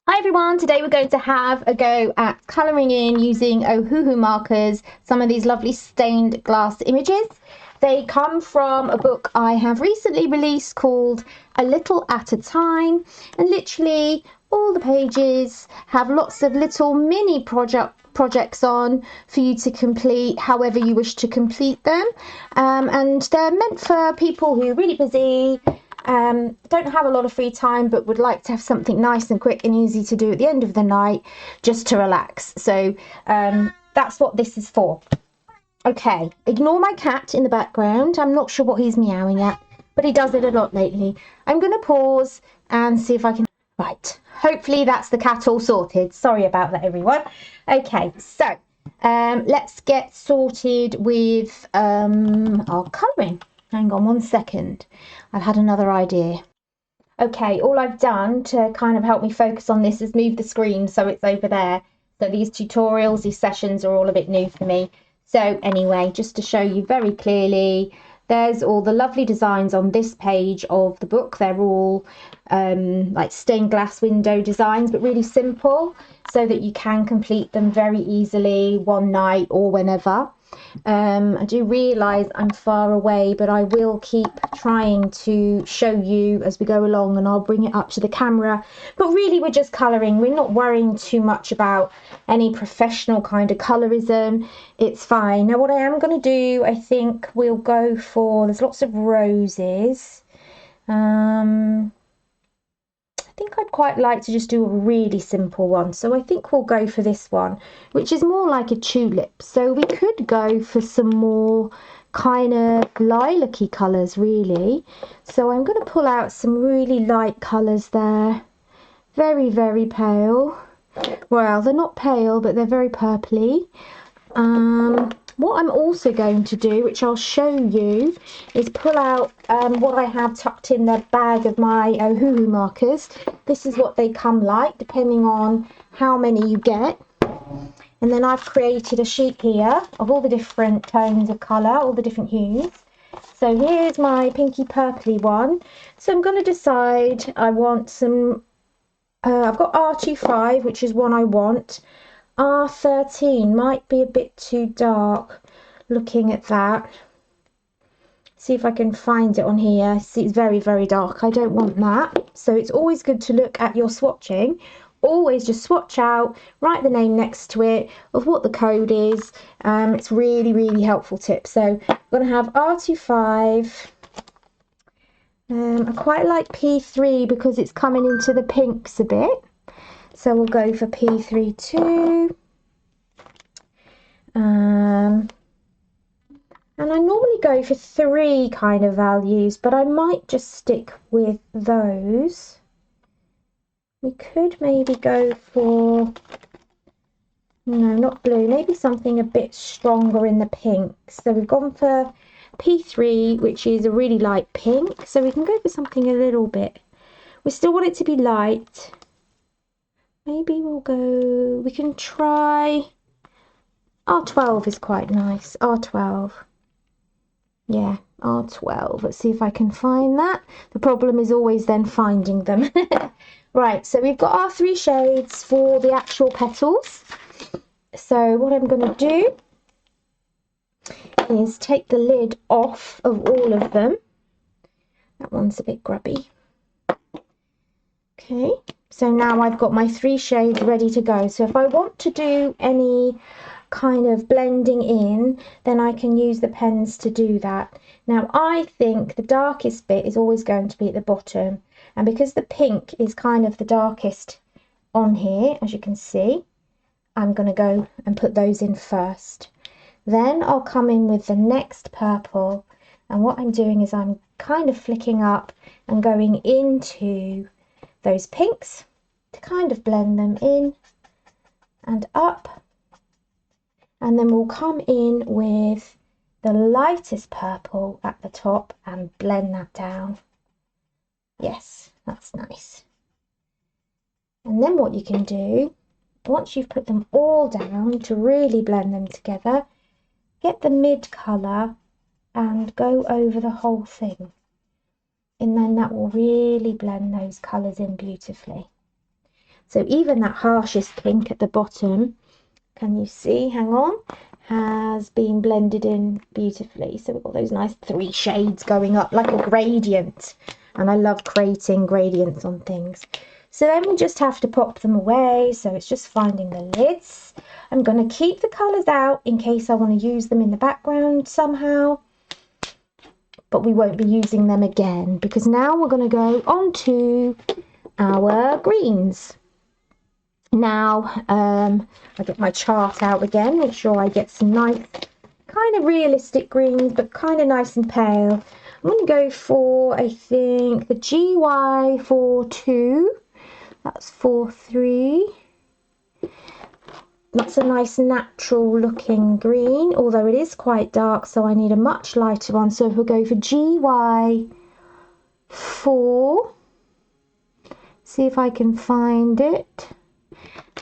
Hi everyone, today we're going to have a go at colouring in using ohuhu markers, some of these lovely stained glass images. They come from a book I have recently released called A Little at a Time, and literally all the pages have lots of little mini projects on for you to complete however you wish to complete them, and they're meant for people who are really busy, don't have a lot of free time but would like to have something nice and quick and easy to do at the end of the night just to relax. So that's what this is for. Okay, ignore my cat in the background. I'm not sure what he's meowing at, but he does it a lot lately. I'm going to pause and see if I can... Right, hopefully that's the cat all sorted. Sorry about that, everyone. Okay, so let's get sorted with our colouring. Hang on 1 second. I've had another idea. Okay, all I've done to kind of help me focus on this is move the screen so it's over there. So these tutorials, these sessions are all a bit new for me. So anyway, just to show you very clearly, there's all the lovely designs on this page of the book. They're all like stained glass window designs, but really simple so that you can complete them very easily one night or whenever. I do realise I'm far away, but I will keep trying to show you as we go along, and I'll bring it up to the camera. But really we're just colouring. We're not worrying too much about any professional kind of colorism. It's fine. Now what I am going to do, I think we'll go for, there's lots of roses. I think I'd quite like to just do a really simple one, so I think we'll go for this one, which is more like a tulip. So we could go for some more kind of lilac-y colours really. So I'm going to pull out some really light colours there, very, very pale. Well, they're not pale, but they're very purpley. What I'm also going to do, which I'll show you, is pull out what I have tucked in the bag of my ohuhu markers. This is what they come like, depending on how many you get. And then I've created a sheet here of all the different tones of colour, all the different hues. So here's my pinky purpley one. So I'm going to decide I want some, I've got R25, which is one I want. R13 might be a bit too dark looking at that. See if I can find it on here. See, it's very, very dark. I don't want that. So it's always good to look at your swatching. Always just swatch out, write the name next to it of what the code is. It's really, really helpful tip. So I'm going to have R25. I quite like P3 because it's coming into the pinks a bit. So we'll go for P3 too. And I normally go for 3 kind of values, but I might just stick with those. We could maybe go for, no, not blue, maybe something a bit stronger in the pink. So we've gone for P3, which is a really light pink. So we can go for something a little bit, we still want it to be light. Maybe we'll go, we can try, R12 is quite nice, R12. Yeah, R12. Let's see if I can find that. The problem is always then finding them. Right, so we've got our 3 shades for the actual petals. So what I'm going to do is take the lid off of all of them. That one's a bit grubby. Okay, so now I've got my 3 shades ready to go. So if I want to do any kind of blending in, then I can use the pens to do that. Now I think the darkest bit is always going to be at the bottom, and because the pink is kind of the darkest on here, as you can see, I'm going to go and put those in first. Then I'll come in with the next purple, and what I'm doing is I'm kind of flicking up and going into those pinks to kind of blend them in and up. And then we'll come in with the lightest purple at the top and blend that down. Yes, that's nice. And then what you can do, once you've put them all down to really blend them together, get the mid colour and go over the whole thing. And then that will really blend those colours in beautifully. So even that harshest pink at the bottom, can you see, hang on, has been blended in beautifully. So we've got those nice 3 shades going up like a gradient. And I love creating gradients on things. So then we just have to pop them away. So it's just finding the lids. I'm going to keep the colours out in case I want to use them in the background somehow. But we won't be using them again because now we're going to go on to our greens. Now I get my chart out again, make sure I get some nice kind of realistic greens but kind of nice and pale. I'm going to go for, I think, the GY42. That's 43. That's a nice natural looking green, although it is quite dark, so I need a much lighter one. So if we go for GY4, see if I can find it.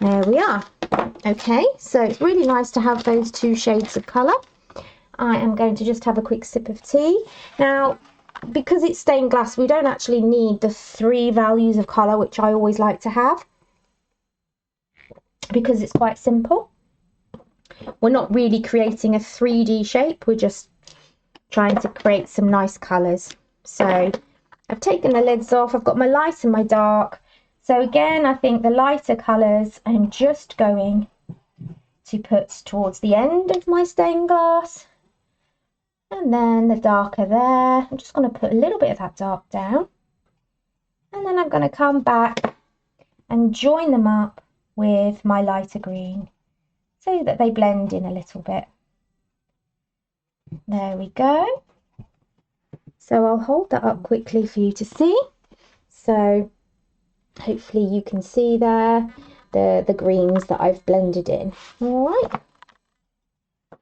There we are. Okay, so it's really nice to have those 2 shades of colour. I am going to just have a quick sip of tea. Now, because it's stained glass, we don't actually need the 3 values of colour, which I always like to have, because it's quite simple. We're not really creating a 3D shape, we're just trying to create some nice colours. So I've taken the lids off, I've got my light and my dark. So again, I think the lighter colours I'm just going to put towards the end of my stained glass. And then the darker there, I'm just going to put a little bit of that dark down. And then I'm going to come back and join them up with my lighter green so that they blend in a little bit. There we go. So I'll hold that up quickly for you to see. So hopefully you can see there the greens that I've blended in. All right.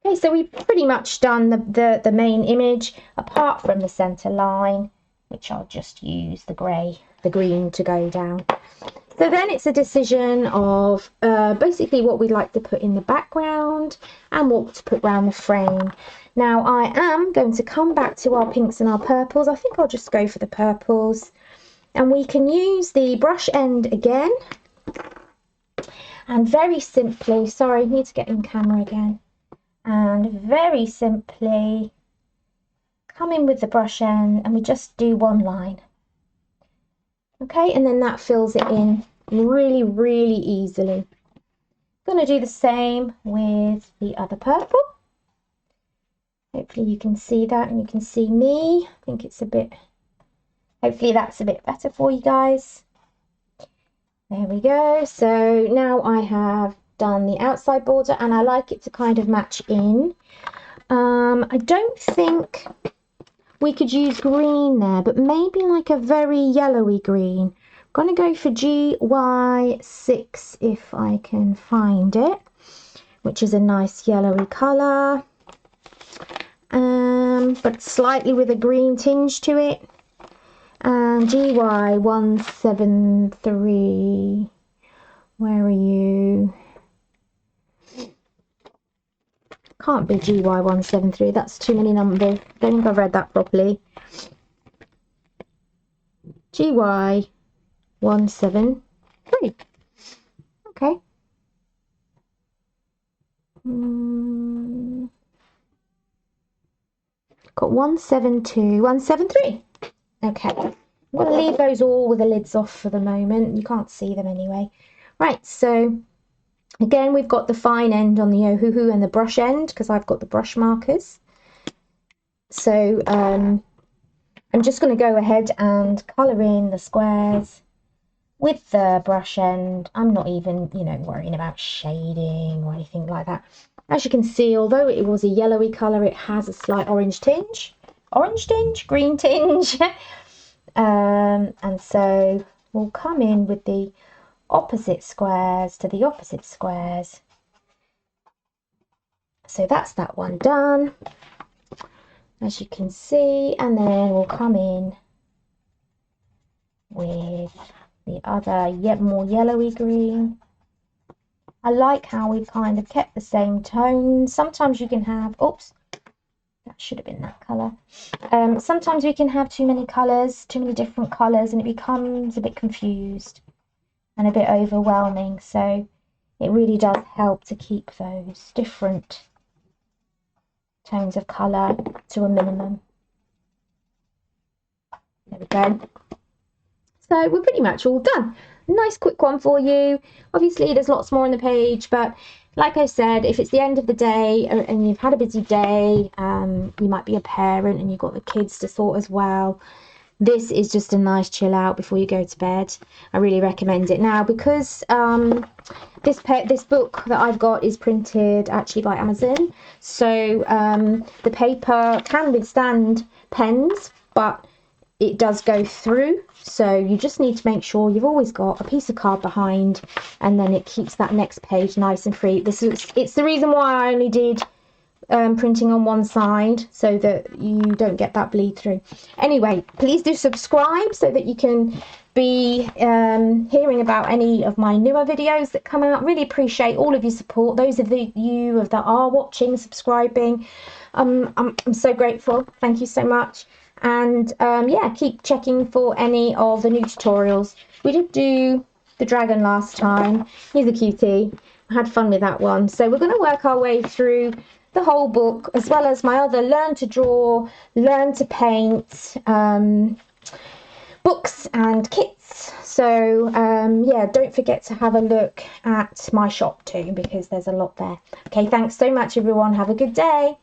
Okay, so we've pretty much done the main image apart from the center line, which I'll just use the green to go down. So then it's a decision of basically what we'd like to put in the background and what to put around the frame. Now I am going to come back to our pinks and our purples. I think I'll just go for the purples. And we can use the brush end again. And very simply, sorry, I need to get in camera again. And very simply come in with the brush end and we just do 1 line. Okay, and then that fills it in really, really easily. Going to do the same with the other purple. Hopefully you can see that and you can see me. I think it's a bit, hopefully that's a bit better for you guys. There we go. So now I have done the outside border and I like it to kind of match in. I don't think we could use green there, but maybe like a very yellowy green. I'm going to go for GY6 if I can find it, which is a nice yellowy colour, but slightly with a green tinge to it. And GY173, where are you? Can't be GY173, that's too many numbers. Don't think I've read that properly. GY173. Okay. Got 172, 173. Okay. I'm going to leave those all with the lids off for the moment. You can't see them anyway. Right, so again, we've got the fine end on the ohuhu and the brush end because I've got the brush markers. So I'm just going to go ahead and colour in the squares with the brush end. I'm not even, worrying about shading or anything like that. As you can see, although it was a yellowy colour, it has a slight orange tinge, green tinge. And so we'll come in with the opposite squares to the opposite squares. So that's that one done, as you can see, and then we'll come in with the other yet more yellowy green. I like how we've kind of kept the same tone. Sometimes you can have, oops, that should have been that colour. Sometimes we can have too many colours, too many different colours, and it becomes a bit confused. and a bit overwhelming. So it really does help to keep those different tones of colour to a minimum. There we go. So we're pretty much all done. Nice quick one for you. Obviously there's lots more on the page, but like I said, if it's the end of the day and you've had a busy day, you might be a parent and you've got the kids to sort as well, this is just a nice chill out before you go to bed. I really recommend it. Now, because this book that I've got is printed actually by Amazon, so the paper can withstand pens, but it does go through, so you just need to make sure you've always got a piece of card behind, and then it keeps that next page nice and free. It's the reason why I only did printing on one side, so that you don't get that bleed through. Anyway, please do subscribe so that you can be hearing about any of my newer videos that come out. Really appreciate all of your support. Those of you that are watching, subscribing, I'm so grateful. Thank you so much. And yeah, keep checking for any of the new tutorials. We did do the dragon last time. He's a cutie. I had fun with that one. So we're going to work our way through the whole book, as well as my other learn to draw, learn to paint books and kits. So yeah, don't forget to have a look at my shop too, because there's a lot there. Okay, thanks so much everyone. Have a good day.